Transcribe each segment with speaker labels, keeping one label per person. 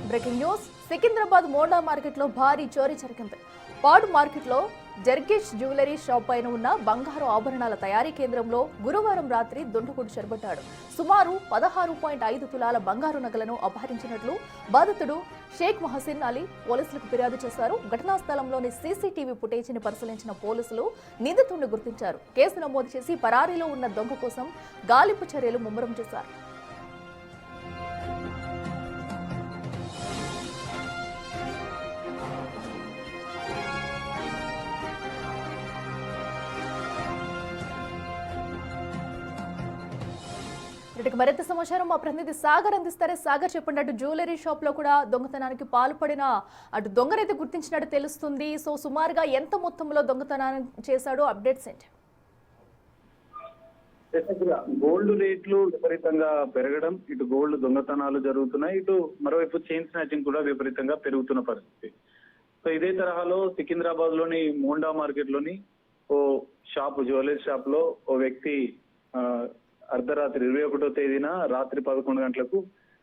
Speaker 1: Breaking news Secunderabad Monda market లో భారీ చోరీ జరిగింది. పాడు మార్కెట్ లో జర్గిష్ జ్యువెలరీ షాప్ పైన ఉన్న బంగారు ఆభరణాల తయారీ కేంద్రంలో గురువారం రాత్రి దుండగుడు చెరబట్టాడు. సుమారు 16.5 తులాల బంగారు నగలను అపహరించినట్లు బాధితుడు షేక్ మహసిన్ అలీ పోలీసులకు ఫిర్యాదు చేశారు. ఘటనా స్థలంలోని సీసీటీవీ ఫుటేజీని పరిశీలించిన పోలీసులు నిందితుడిని గుర్తించారు. కేసు నమోదు చేసి పరారీలో ఉన్న దొంగ కోసం గాలింపు చర్యలు ముమ్మరం చేశారు. వీటికి మరింత సమాచారం మా ప్రతినిధి సాగర్ అందిస్తారు. సాగర్ చెప్పండి, అటు జ్యువెలరీ షాప్ లో కూడా దొంగతనానికి పాల్పడిన అటు దొంగనైతే గుర్తించినట్టు తెలుస్తుంది. సో సుమారుగా ఎంత మొత్తంలో దొంగతనాన్ని చేశాడో అప్డేట్స్ ఏంటి?
Speaker 2: గోల్డ్ రేట్లు విపరీతంగా పెరగడం, ఇటు గోల్డ్ దొంగతనాలు జరుగుతున్నాయి, ఇటు మరోవైపు చైన్ స్నాచింగ్ కూడా విపరీతంగా పెరుగుతున్న పరిస్థితి. సో ఇదే తరహాలో సికింద్రాబాద్ లోని మోండా మార్కెట్ లోని ఓ షాప్, జ్యువెలరీ షాప్ లో ఓ వ్యక్తి అర్ధరాత్రి 21వ తేదీన రాత్రి 11 గంటలకు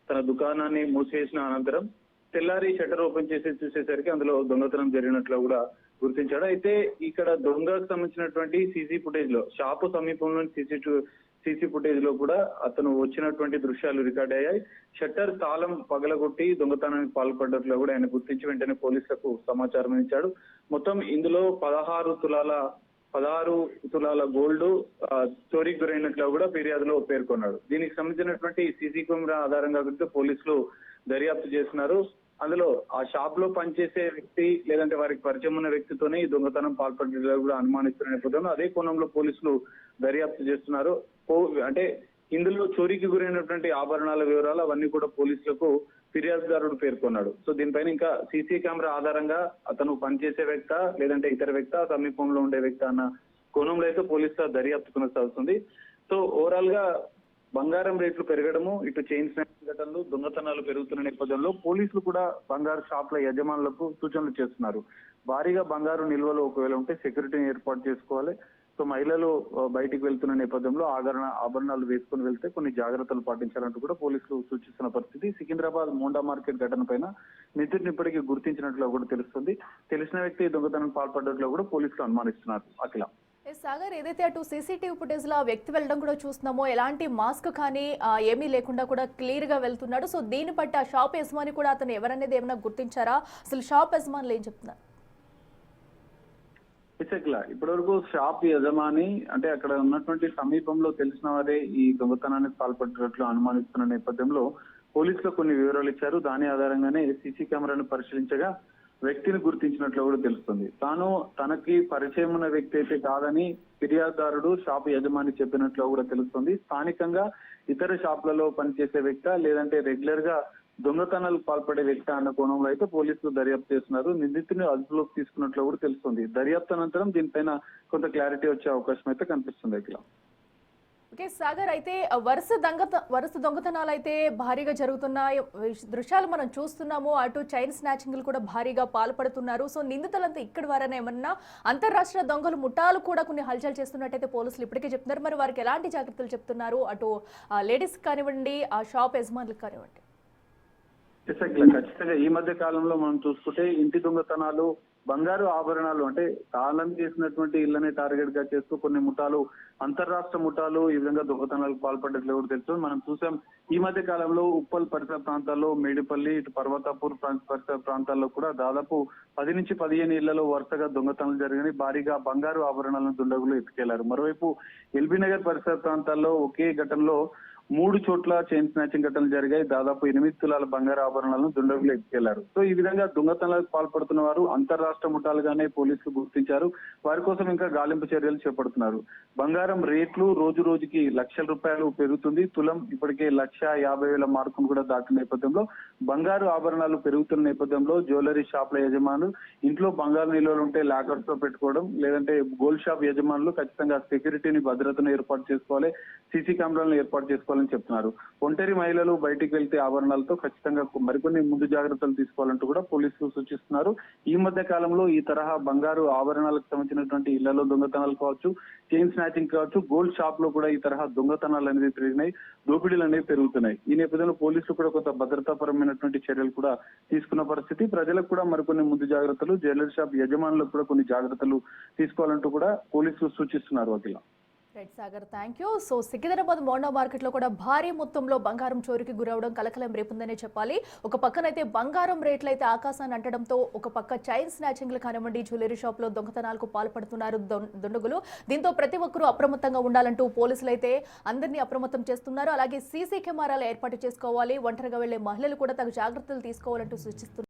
Speaker 2: తన దుకాణాన్ని మూసివేసిన అనంతరం తెల్లారి షట్టర్ ఓపెన్ చేసి చూసేసరికి అందులో దొంగతనం జరిగినట్లు కూడా గుర్తించాడు. అయితే ఇక్కడ దొంగకు సంబంధించినటువంటి సీసీ ఫుటేజ్ లో, షాపు సమీపంలోని సీసీ ఫుటేజ్ లో కూడా అతను వచ్చినటువంటి దృశ్యాలు రికార్డ్ అయ్యాయి. షట్టర్ తాళం పగలగొట్టి దొంగతనానికి పాల్పడ్డట్లు కూడా ఆయన గుర్తించి వెంటనే పోలీసులకు సమాచారం ఇచ్చాడు. మొత్తం ఇందులో 16 తులాల గోల్డ్ చోరీకి గురైనట్లు కూడా ఫిర్యాదులో పేర్కొన్నాడు. దీనికి సంబంధించినటువంటి సీసీ కెమెరా ఆధారంగా పోలీసులు దర్యాప్తు చేస్తున్నారు. అందులో ఆ షాప్ లో పనిచేసే వ్యక్తి లేదంటే వారికి పరిచయం ఉన్న వ్యక్తితోనే ఈ దొంగతనం పాల్పడ్డట్లు కూడా అనుమానిస్తున్న నేపథ్యంలో అదే కోణంలో పోలీసులు దర్యాప్తు చేస్తున్నారు. అంటే ఇందులో చోరీకి గురైనటువంటి ఆభరణాల వివరాలు అవన్నీ కూడా పోలీసులకు ఫిర్యాదుదారుడు పేర్కొన్నాడు. సో దీనిపైన ఇంకా సీసీ కెమెరా ఆధారంగా అతను పనిచేసే వ్యక్త లేదంటే ఇతర వ్యక్త, సమీపంలో ఉండే వ్యక్త అన్న కోణంలో అయితే పోలీసుల దర్యాప్తు కొనసాగుతుంది. సో ఓవరాల్ గా బంగారం రేట్లు పెరగడము, ఇటు చైన్ స్నాచింగ్ ఘటనలు, దొంగతనాలు పెరుగుతున్న నేపథ్యంలో పోలీసులు కూడా బంగారు షాప్ల యజమానులకు సూచనలు చేస్తున్నారు. భారీగా బంగారు నిల్వలు ఒకవేళ ఉంటే సెక్యూరిటీని ఏర్పాటు చేసుకోవాలి. సో మహిళలు బయటికి వెళ్తున్న నేపథ్యంలో ఆభరణాలు వేసుకుని వెళ్తే కొన్ని జాగ్రత్తలు పాటించాలంటూ కూడా పోలీసులు సూచిస్తున్న పరిస్థితి. సికింద్రాబాద్ మోండా మార్కెట్ ఘటన పైన నిందితుడిని ఇప్పటికీ గుర్తించినట్లు కూడా తెలుస్తుంది. తెలిసిన వ్యక్తి దొంగతనానికి పాల్పడ్డట్లు కూడా పోలీసులు అనుమానిస్తున్నారు. అఖిల,
Speaker 1: సాగర్, ఏదైతే అటు సీసీటీవీ ఫుటేజ్ లో వ్యక్తి వెళ్ళడం కూడా చూస్తున్నామో, ఎలాంటి మాస్క్ కానీ ఏమీ లేకుండా కూడా క్లియర్ గా వెళ్తున్నాడు. సో దీన్ని బట్టి ఆ షాప్ యజమాని కూడా అతను ఎవరనేది ఏమైనా గుర్తించారా? అసలు షాప్ యజమానులు ఏం చెప్తున్నారు?
Speaker 2: ఇప్పటి వరకు షాప్ యజమాని అంటే అక్కడ ఉన్నటువంటి సమీపంలో తెలిసిన వారే ఈ దొంగతనానికి పాల్పడినట్లు అనుమానిస్తున్న నేపథ్యంలో పోలీసులు కొన్ని వివరాలు ఇచ్చారు. దాని ఆధారంగానే సీసీ కెమెరాను పరిశీలించగా వ్యక్తిని గుర్తించినట్లు కూడా తెలుస్తుంది. తనకి పరిచయం ఉన్న వ్యక్తి అయితే కాదని ఫిర్యాదుదారుడు షాపు యజమాని చెప్పినట్లు కూడా తెలుస్తుంది. స్థానికంగా ఇతర షాపులలో పనిచేసే వ్యక్తి లేదంటే రెగ్యులర్ గా దొంగతనాలకు పాల్పడే వ్యక్తి అన్న కోణంలో అయితే పోలీసులు దర్యాప్తు చేస్తున్నారు. నిందితుని అదుపులోకి తీసుకున్నట్లు కూడా తెలుస్తుంది. దర్యాప్తు అనంతరం దీనిపైన కొంత క్లారిటీ వచ్చే అవకాశం అయితే కనిపిస్తుంది. ఇక్కడ
Speaker 1: ఓకే సాగర్, అయితే వరుస దొంగతనాలు అయితే భారీగా జరుగుతున్నాయి, దృశ్యాలు మనం చూస్తున్నాము. అటు చైన్ స్నాచింగ్లు కూడా భారీగా పాల్పడుతున్నారు. సో నిందితులంతా ఇక్కడి వారైనా ఏమన్నా అంతర్రాష్ట్ర దొంగలు ముఠాలు కూడా కొన్ని హల్చల్ చేస్తున్నట్టయితే పోలీసులు ఇప్పటికే చెప్తున్నారు. మరి వారికి ఎలాంటి జాగ్రత్తలు చెప్తున్నారు? అటు లేడీస్ కానివ్వండి, ఆ షాప్ యజమానులకు కానివ్వండి.
Speaker 2: ఖచ్చితంగా ఈ మధ్య కాలంలో మనం చూసుకుంటే ఇంటి దొంగతనాలు, బంగారు ఆభరణాలు అంటే తాళం చేసినటువంటి ఇళ్లనే టార్గెట్ గా చేస్తూ కొన్ని ముఠాలు, అంతర్రాష్ట్ర ముఠాలు ఈ విధంగా దొంగతనాలకు పాల్పడ్డట్లు కూడా తెలుసు. మనం చూసాం ఈ మధ్య కాలంలో ఉప్పల్ పరిసర ప్రాంతాల్లో, మేడిపల్లి, ఇటు పర్వతాపూర్ పరిసర ప్రాంతాల్లో కూడా దాదాపు 10 నుంచి 15 ఇళ్లలో వరుసగా దొంగతనాలు జరిగినాయి. భారీగా బంగారు ఆభరణాలను దుండగులు ఎత్తుకెళ్లారు. మరోవైపు ఎల్బీ నగర్ పరిసర ప్రాంతాల్లో ఒకే ఘటనలో 3 చోట్ల చైన్ స్నాచింగ్ ఘటనలు జరిగాయి. దాదాపు 8 తులాల బంగారు ఆభరణాలను దుండగులు ఎత్తుకెళ్లారు. సో ఈ విధంగా దొంగతనాలకు పాల్పడుతున్న వారు అంతర్రాష్ట్ర ముఠాలుగానే పోలీసులు గుర్తించారు. వారి కోసం ఇంకా గాలింపు చర్యలు చేపడుతున్నారు. బంగారం రేట్లు రోజు రోజుకి లక్షల రూపాయలు పెరుగుతుంది. తులం ఇప్పటికే 1,50,000 మార్కును కూడా దాటిన నేపథ్యంలో బంగారు ఆభరణాలు పెరుగుతున్న నేపథ్యంలో జ్యువెలరీ షాప్ల యజమానులు ఇంట్లో బంగారు నిల్వలు ఉంటే లాకర్స్ లో పెట్టుకోవడం, లేదంటే గోల్డ్ షాప్ యజమానులు ఖచ్చితంగా సెక్యూరిటీని, భద్రతను ఏర్పాటు చేసుకోవాలి, సీసీ కెమెరాలను ఏర్పాటు చేసుకోవాలి. తీసుకోవాలని చెప్తున్నారు. ఒంటరి మహిళలు బయటికి వెళ్తే ఆభరణాలతో ఖచ్చితంగా మరికొన్ని ముందు జాగ్రత్తలు తీసుకోవాలంటూ కూడా పోలీసులు సూచిస్తున్నారు. ఈ మధ్య కాలంలో ఈ తరహా బంగారు ఆభరణాలకు సంబంధించినటువంటి ఇళ్లలో దొంగతనాలు కావచ్చు, చైన్ స్నాచింగ్ కావచ్చు, గోల్డ్ షాప్ లో కూడా ఈ తరహా దొంగతనాలు అనేది పెరిగినాయి, దోపిడీలు అనేవి పెరుగుతున్నాయి. ఈ నేపథ్యంలో పోలీసులు కూడా కొంత భద్రతాపరమైనటువంటి చర్యలు కూడా తీసుకున్న పరిస్థితి. ప్రజలకు కూడా మరికొన్ని ముందు జాగ్రత్తలు, జ్యువెలరీ షాప్ యజమానులకు కూడా కొన్ని జాగ్రత్తలు తీసుకోవాలంటూ కూడా పోలీసులు సూచిస్తున్నారు. Akhila.
Speaker 1: Right Sagar, thank you. So Secunderabad Monda మార్కెట్లో కూడా భారీ మొత్తంలో బంగారం చోరీకి గురవడం కలకలం రేపుందనే చెప్పాలి. ఒక పక్కనైతే బంగారం రేట్లు అయితే ఆకాశాన్ని అంటడంతో ఒక పక్క చైన్ స్నాచింగ్లు కానివ్వండి, జ్యువెలరీ షాప్లో దొంగతనాలకు పాల్పడుతున్నారు దుండగులు. దీంతో ప్రతి ఒక్కరూ అప్రమత్తంగా ఉండాలంటూ పోలీసులు అయితే అందరినీ అప్రమత్తం చేస్తున్నారు. అలాగే సీసీ కెమెరాలు ఏర్పాటు చేసుకోవాలి, ఒంటరిగా వెళ్లే మహిళలు కూడా తగు జాగ్రత్తలు తీసుకోవాలంటూ సూచిస్తున్నారు.